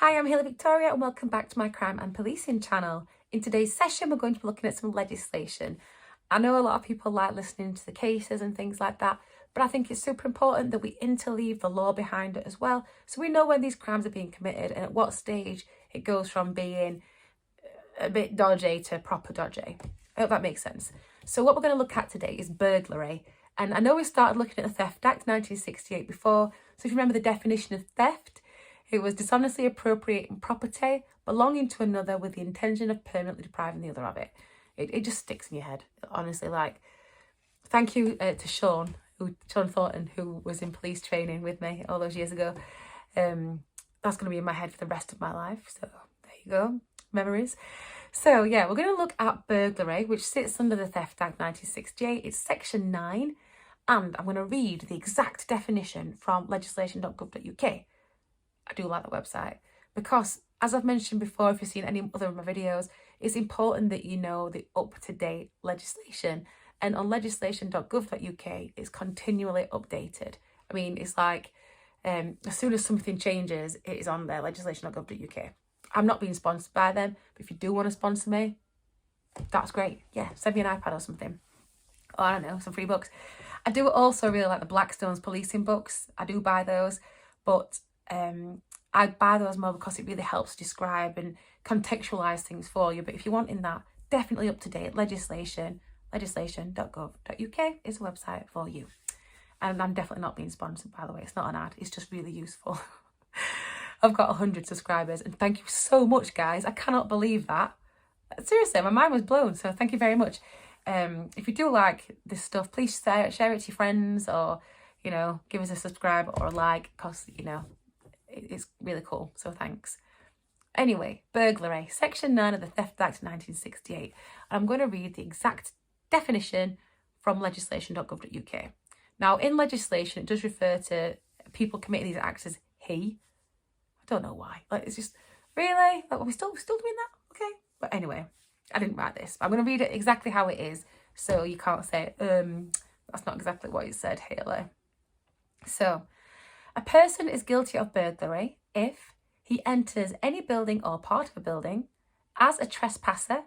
Hi, I'm Hayley Victoria and welcome back to my crime and policing channel. In today's session, we're going to be looking at some legislation. I know a lot of people like listening to the cases and things like that, but I think it's super important that we interleave the law behind it as well, so we know when these crimes are being committed and at what stage it goes from being a bit dodgy to proper dodgy. I hope that makes sense. So what we're going to look at today is burglary. And I know we started looking at the Theft Act 1968 before, so if you remember the definition of theft, it was dishonestly appropriating property belonging to another with the intention of permanently depriving the other of it. It just sticks in your head, honestly. Like, thank you to Sean Thornton, who was in police training with me all those years ago. That's going to be in my head for the rest of my life. So there you go, memories. So yeah, we're going to look at burglary, which sits under the Theft Act 1968. It's section 9, and I'm going to read the exact definition from legislation.gov.U.K. I do like that website because, as I've mentioned before, if you've seen any other of my videos, it's important that you know the up-to-date legislation. And on legislation.gov.U.K, it's continually updated. I mean, it's like as soon as something changes, it is on there, legislation.gov.U.K. I'm not being sponsored by them, but if you do want to sponsor me, that's great. Yeah, send me an iPad or something. Or I don't know, some free books. I do also really like the Blackstone's policing books. I do buy those, but I buy those more because it really helps describe and contextualise things for you. But if you want in that, definitely up to date legislation.gov.uk is a website for you. And I'm definitely not being sponsored, by the way. It's not an ad, it's just really useful. I've got 100 subscribers and thank you so much, guys. I cannot believe that. Seriously, my mind was blown, so thank you very much. If you do like this stuff, please share it to your friends, or, you know, give us a subscribe or a like, because, you know, it's really cool, so thanks. Anyway, burglary, section 9 of the Theft Act 1968. I'm going to read the exact definition from legislation.gov.uk. Now, in legislation, it does refer to people committing these acts as he. I don't know why. Like, it's just, really? Like, are we still doing that? Okay. But anyway, I didn't write this. I'm going to read it exactly how it is, so you can't say, that's not exactly what it said, Haley. So, a person is guilty of burglary if he enters any building or part of a building as a trespasser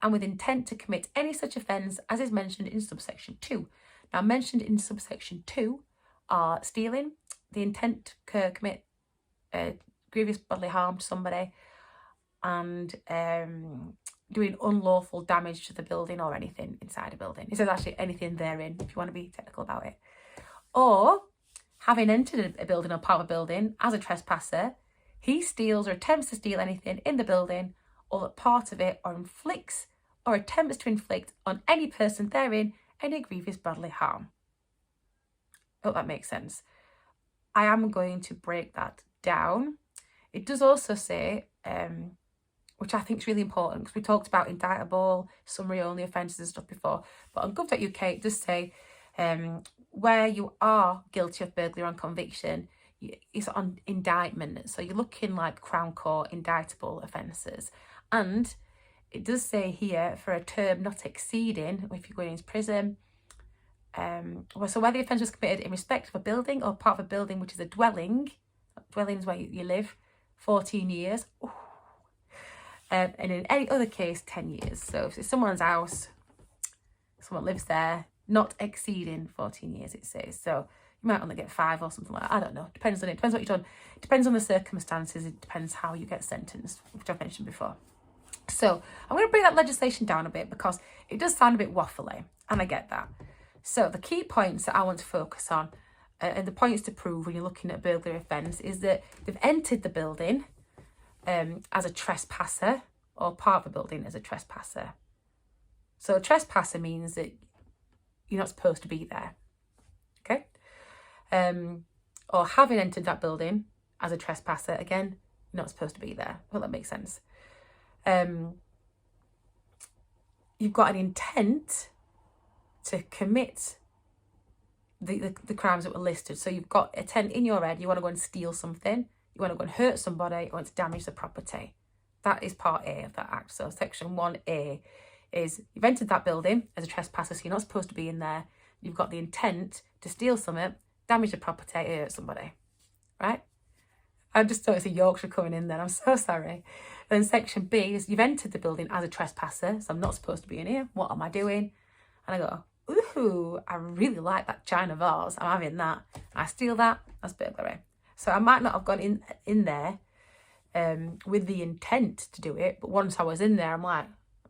and with intent to commit any such offence as is mentioned in subsection 2. Now, mentioned in subsection 2 are stealing, the intent to commit grievous bodily harm to somebody, and doing unlawful damage to the building or anything inside a building. It says actually anything therein, if you want to be technical about it. Or having entered a building or part of a building as a trespasser, he steals or attempts to steal anything in the building or that part of it, or inflicts or attempts to inflict on any person therein any grievous bodily harm. I hope that makes sense. I am going to break that down. It does also say, which I think is really important, because we talked about indictable, summary only offences and stuff before, but on gov.uk it does say where you are guilty of burglary on conviction, it's on indictment. So you're looking like Crown Court indictable offences. And it does say here, for a term not exceeding, if you're going into prison, so where the offence was committed in respect of a building or part of a building which is a dwelling is where you live, 14 years. And in any other case, 10 years. So if it's someone's house, someone lives there, not exceeding 14 years, it says. So you might only get 5 or something like that. I don't know. Depends on it. Depends what you've done. It depends on the circumstances. It depends how you get sentenced, which I've mentioned before. So I'm going to bring that legislation down a bit because it does sound a bit waffly, and I get that. So the key points that I want to focus on, and the points to prove when you're looking at a burglary offence, is that they've entered the building as a trespasser, or part of a building as a trespasser. So a trespasser means that you're not supposed to be there, okay? Or having entered that building as a trespasser, again, you're not supposed to be there. Well, that makes sense. You've got an intent to commit the crimes that were listed. So you've got intent in your head, you want to go and steal something, you want to go and hurt somebody, you want to damage the property. That is part A of that act. So section 1A is you've entered that building as a trespasser, so you're not supposed to be in there. You've got the intent to steal something, damage the property, hurt somebody, right? I just thought it's a Yorkshire coming in then. I'm so sorry. Then section B is you've entered the building as a trespasser, so I'm not supposed to be in here. What am I doing? And I go, ooh, I really like that china vase. I'm having that. I steal that. That's burglary. So I might not have gone in there with the intent to do it, but once I was in there, I'm like,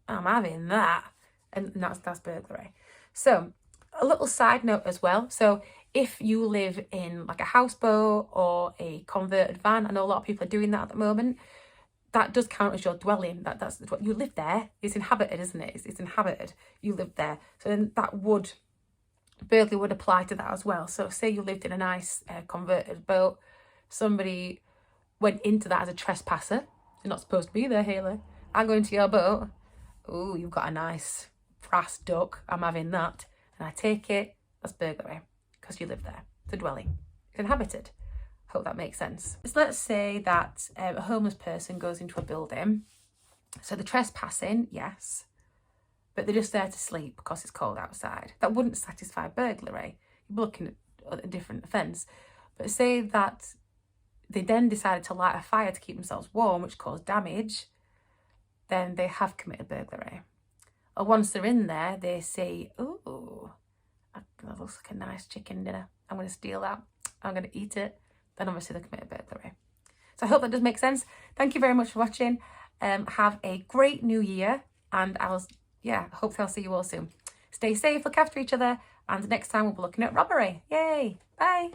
I'm having that, and that's burglary. So a little side note as well. So if you live in like a houseboat or a converted van, I know a lot of people are doing that at the moment, that does count as your dwelling. That's what you live there. It's inhabited, isn't it? It's inhabited. You live there. So then burglary would apply to that as well. So say you lived in a nice converted boat, somebody went into that as a trespasser. You're not supposed to be there, Hayley. I go into your boat. Oh, you've got a nice brass duck. I'm having that. And I take it. That's burglary because you live there. It's a dwelling. It's inhabited. Hope that makes sense. So let's say that a homeless person goes into a building. So they're trespassing, yes, but they're just there to sleep because it's cold outside. That wouldn't satisfy burglary. You're looking at a different offence. But say that they then decided to light a fire to keep themselves warm, which caused damage, then they have committed burglary. Or once they're in there, they say, ooh, that looks like a nice chicken dinner. I'm going to steal that. I'm going to eat it. Then obviously they committed burglary. So I hope that does make sense. Thank you very much for watching. Have a great new year, and hopefully I'll see you all soon. Stay safe, look after each other, and next time we'll be looking at robbery. Yay! Bye!